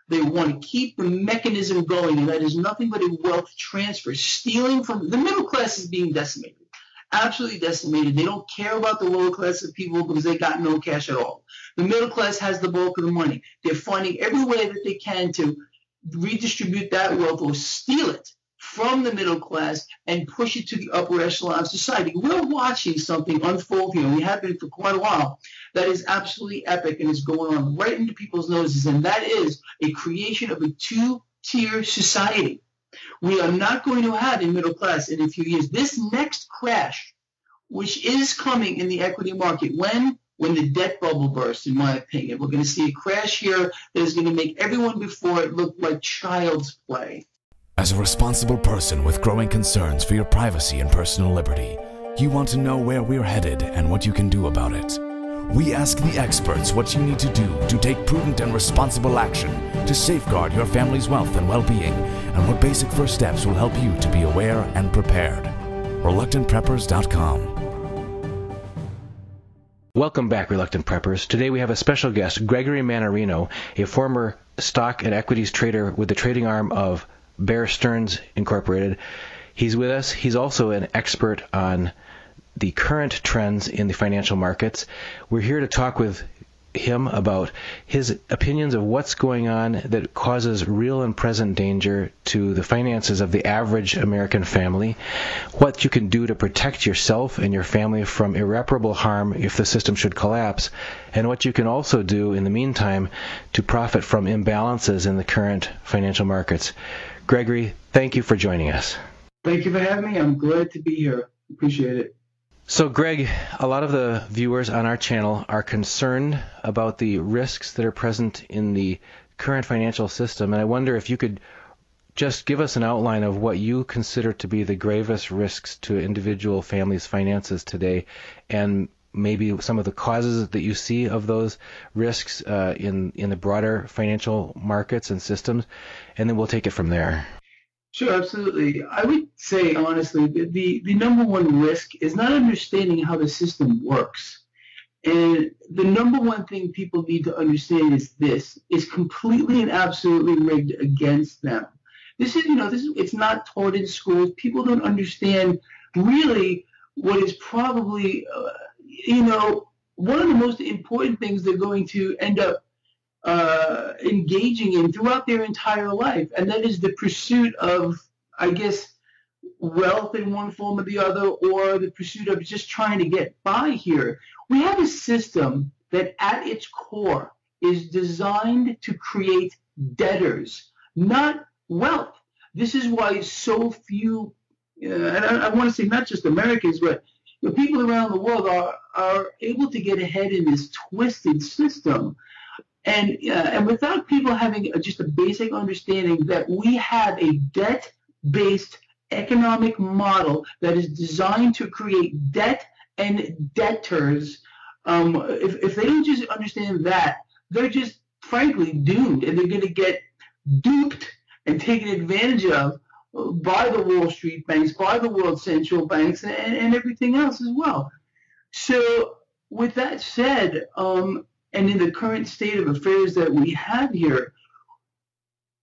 They want to keep the mechanism going, and that is nothing but a wealth transfer. Stealing from the middle class is being decimated. Absolutely decimated. They don't care about the lower class of people because they got no cash at all. The middle class has the bulk of the money. They're finding every way that they can to redistribute that wealth or steal it from the middle class and push it to the upper echelon of society. We're watching something unfold here. We have been for quite a while. That is absolutely epic, and it's going on right into people's noses, and that is a creation of a two-tier society. We are not going to have a middle class in a few years. This next crash, which is coming in the equity market, when the debt bubble bursts, in my opinion, we're going to see a crash here that is going to make everyone before it look like child's play. As a responsible person with growing concerns for your privacy and personal liberty, you want to know where we're headed and what you can do about it. We ask the experts what you need to do to take prudent and responsible action to safeguard your family's wealth and well-being, and what basic first steps will help you to be aware and prepared. ReluctantPreppers.com. Welcome back, Reluctant Preppers. Today we have a special guest, Gregory Mannarino, a former stock and equities trader with the trading arm of Bear-Stearns Incorporated. He's with us. He's also an expert on the current trends in the financial markets. We're here to talk with him about his opinions of what's going on that causes real and present danger to the finances of the average American family, what you can do to protect yourself and your family from irreparable harm if the system should collapse, and what you can also do in the meantime to profit from imbalances in the current financial markets. Gregory, thank you for joining us. Thank you for having me. I'm glad to be here. Appreciate it. So, Greg, a lot of the viewers on our channel are concerned about the risks that are present in the current financial system, and I wonder if you could just give us an outline of what you consider to be the gravest risks to individual families' finances today, and maybe some of the causes that you see of those risks in the broader financial markets and systems, and then we'll take it from there. Sure, absolutely. I would say, honestly, that the number one risk is not understanding how the system works. And the number one thing people need to understand is this is completely and absolutely rigged against them. It's not taught in schools. People don't understand really what is probably, one of the most important things they're going to end up engaging in throughout their entire life, and that is the pursuit of, I guess, wealth in one form or the other, or the pursuit of just trying to get by here. We have a system that at its core is designed to create debtors, not wealth. This is why so few, and I want to say not just Americans, but people around the world are able to get ahead in this twisted system. And without people having just a basic understanding that we have a debt-based economic model that is designed to create debt and debtors, if they don't just understand that, they're just frankly doomed, and they're going to get duped and taken advantage of by the Wall Street banks, by the world central banks, and everything else as well. So with that said, and in the current state of affairs that we have here,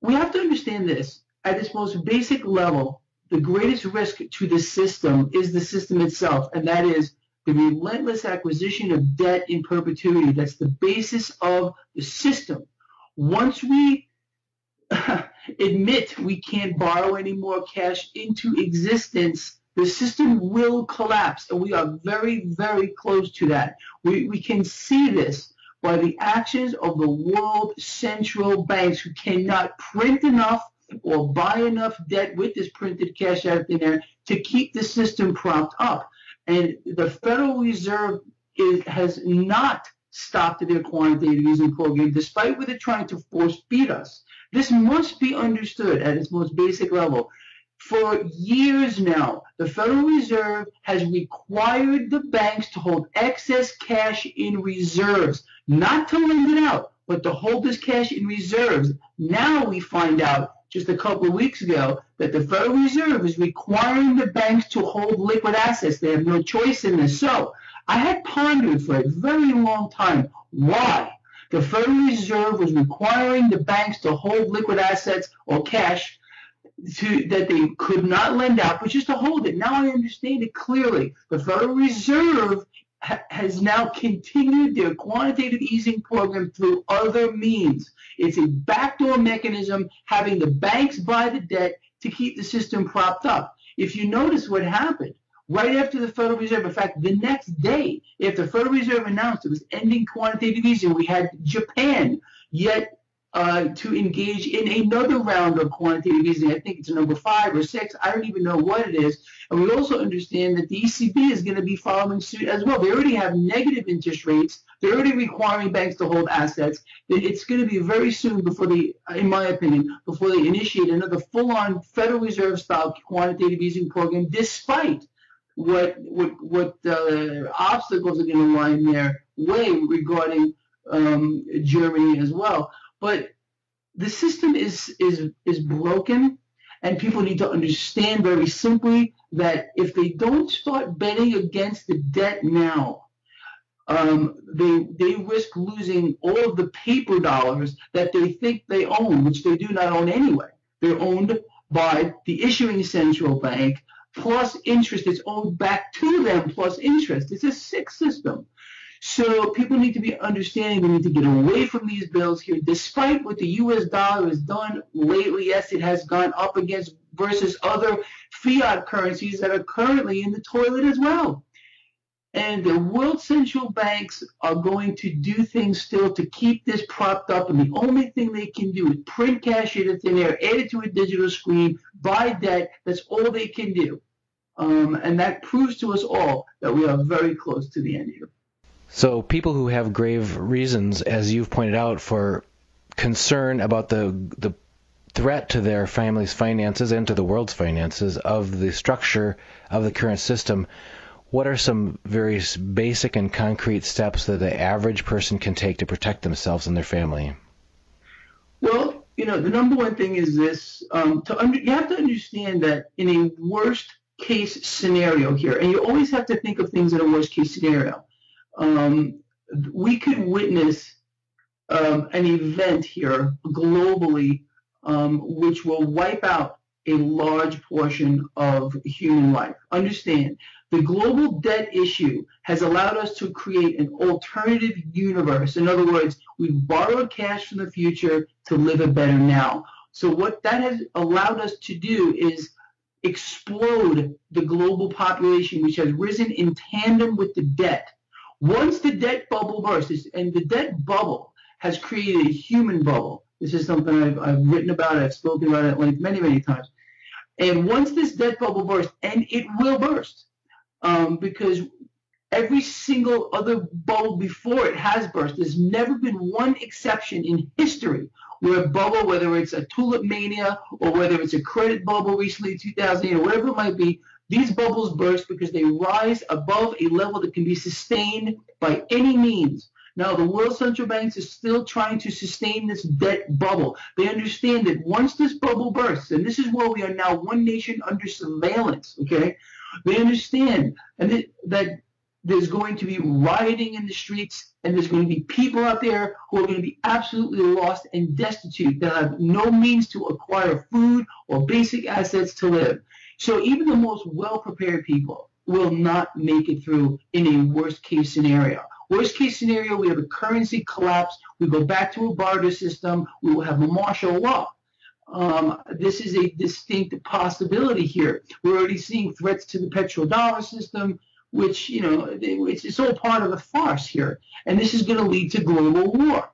we have to understand this. At its most basic level, the greatest risk to the system is the system itself, and that is the relentless acquisition of debt in perpetuity. That's the basis of the system. Once we admit we can't borrow any more cash into existence, the system will collapse, and we are very, very close to that. We can see this by the actions of the world central banks, who cannot print enough or buy enough debt with this printed cash out there to keep the system propped up. And the Federal Reserve has not stopped their quantitative easing program, despite what they're trying to force feed us. This must be understood at its most basic level. For years now, the Federal Reserve has required the banks to hold excess cash in reserves, not to lend it out, but to hold this cash in reserves. Now we find out just a couple of weeks ago that the Federal Reserve is requiring the banks to hold liquid assets. They have no choice in this. So I had pondered for a very long time why. The Federal Reserve was requiring the banks to hold liquid assets or cash that they could not lend out, but just to hold it. Now I understand it clearly. The Federal Reserve has now continued their quantitative easing program through other means. It's a backdoor mechanism having the banks buy the debt to keep the system propped up. If you notice what happened, right after the Federal Reserve, in fact, the next day, if the Federal Reserve announced it was ending quantitative easing, we had Japan yet to engage in another round of quantitative easing. I think it's number 5 or 6. I don't even know what it is. And we also understand that the ECB is going to be following suit as well. They already have negative interest rates. They're already requiring banks to hold assets. It's going to be very soon before they, in my opinion, before they initiate another full-on Federal Reserve-style quantitative easing program, despite what obstacles are going to lie in their way regarding Germany as well. But the system is broken, and people need to understand very simply that if they don't start betting against the debt now, they risk losing all of the paper dollars that they think they own, which they do not own anyway. They're owned by the issuing central bank plus interest. It's owed back to them plus interest. It's a sick system. So people need to be understanding we need to get away from these bills here. Despite what the U.S. dollar has done lately, yes, it has gone up against versus other fiat currencies that are currently in the toilet as well. And the world central banks are going to do things still to keep this propped up, and the only thing they can do is print cash out of thin air, add it to a digital screen, buy debt. That's all they can do. And that proves to us all that we are very close to the end here. So people who have grave reasons, as you've pointed out, for concern about the threat to their family's finances and to the world's finances of the structure of the current system, what are some very basic and concrete steps that the average person can take to protect themselves and their family? Well, the number one thing is this. You have to understand that in a worst case scenario here, and you always have to think of things in a worst case scenario, we could witness an event here globally which will wipe out a large portion of human life. Understand, the global debt issue has allowed us to create an alternative universe. In other words, we've borrowed cash from the future to live a better now. So what that has allowed us to do is explode the global population, which has risen in tandem with the debt. Once the debt bubble bursts, and the debt bubble has created a human bubble. This is something I've written about, I've spoken about it at length many, many times. And once this debt bubble bursts, and it will burst, because every single other bubble before it has burst. There's never been one exception in history where a bubble, whether it's a tulip mania or whether it's a credit bubble recently, 2008, or whatever it might be, these bubbles burst because they rise above a level that can be sustained by any means. Now, the world central banks are still trying to sustain this debt bubble. They understand that once this bubble bursts, and this is where we are now one nation under surveillance, okay? They understand that there's going to be rioting in the streets, and there's going to be people out there who are going to be absolutely lost and destitute, that have no means to acquire food or basic assets to live. So even the most well-prepared people will not make it through in a worst-case scenario. Worst-case scenario, we have a currency collapse. We go back to a barter system. We will have a martial law. This is a distinct possibility here. We're already seeing threats to the petrodollar system, which, it's all part of a farce here. And this is going to lead to global war.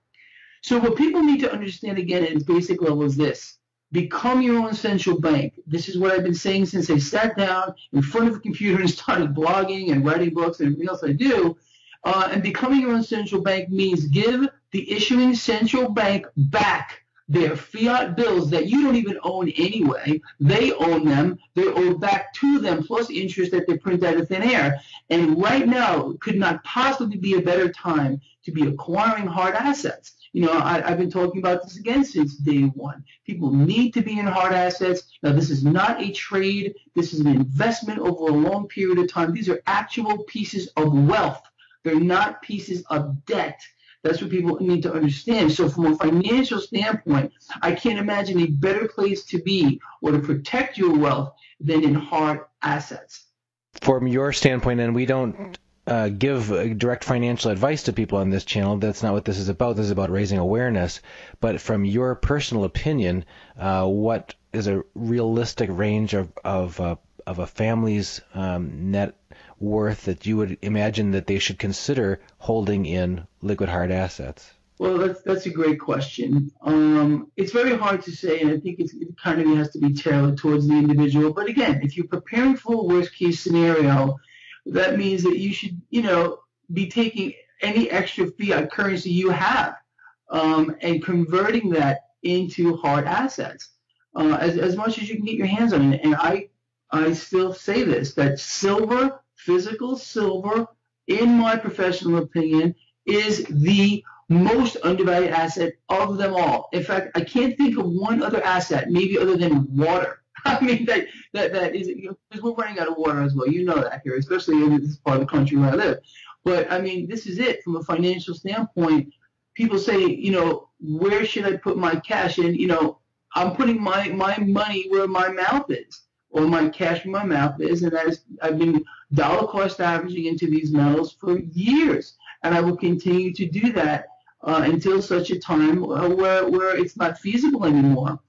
So what people need to understand, again, at its basic level is this. Become your own central bank. This is what I've been saying since I sat down in front of a computer and started blogging and writing books and everything else I do. And becoming your own central bank means give the issuing central bank back their fiat bills that you don't even own anyway. They own them. They're owed back to them, plus interest that they print out of thin air. And right now could not possibly be a better time to be acquiring hard assets. I've been talking about this again since day one. People need to be in hard assets. Now, this is not a trade. This is an investment over a long period of time. These are actual pieces of wealth. They're not pieces of debt That's what people need to understand. So from a financial standpoint, I can't imagine a better place to be or to protect your wealth than in hard assets. From your standpoint, and we don't give direct financial advice to people on this channel. That's not what this is about. This is about raising awareness. But from your personal opinion, what is a realistic range of a family's net worth that you would imagine that they should consider holding in liquid hard assets? Well, that's a great question. It's very hard to say, and I think it kind of has to be tailored towards the individual. But again, if you're preparing for a worst-case scenario, that means that you should, be taking any extra fiat currency you have and converting that into hard assets as much as you can get your hands on it. And I still say this, that silver, physical silver, in my professional opinion, is the most undervalued asset of them all. In fact, I can't think of one other asset, maybe other than water. I mean, that is, because we're running out of water as well. You know that here, especially in this part of the country where I live. But, I mean, this is it. From a financial standpoint, people say, where should I put my cash in? I'm putting my money where my mouth is, or my cash where my mouth is, and I've been dollar cost averaging into these metals for years, and I will continue to do that until such a time where it's not feasible anymore.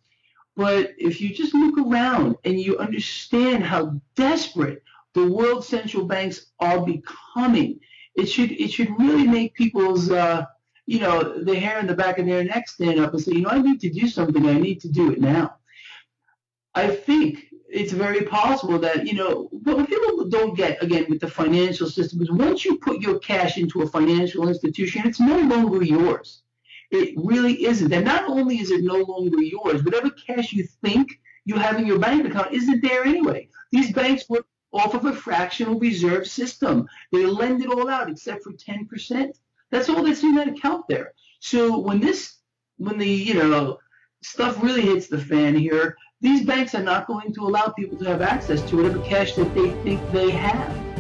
But if you just look around and you understand how desperate the world central banks are becoming, it should really make people's the hair in the back of their neck stand up and say, I need to do something. I need to do it now. I think it's very possible that, what people don't get, again, with the financial system is once you put your cash into a financial institution, it's no longer yours. It really isn't. And not only is it no longer yours, whatever cash you think you have in your bank account isn't there anyway. These banks work off of a fractional reserve system. They lend it all out except for 10%. That's all that's in that account there. So when the stuff really hits the fan here, these banks are not going to allow people to have access to whatever cash that they think they have.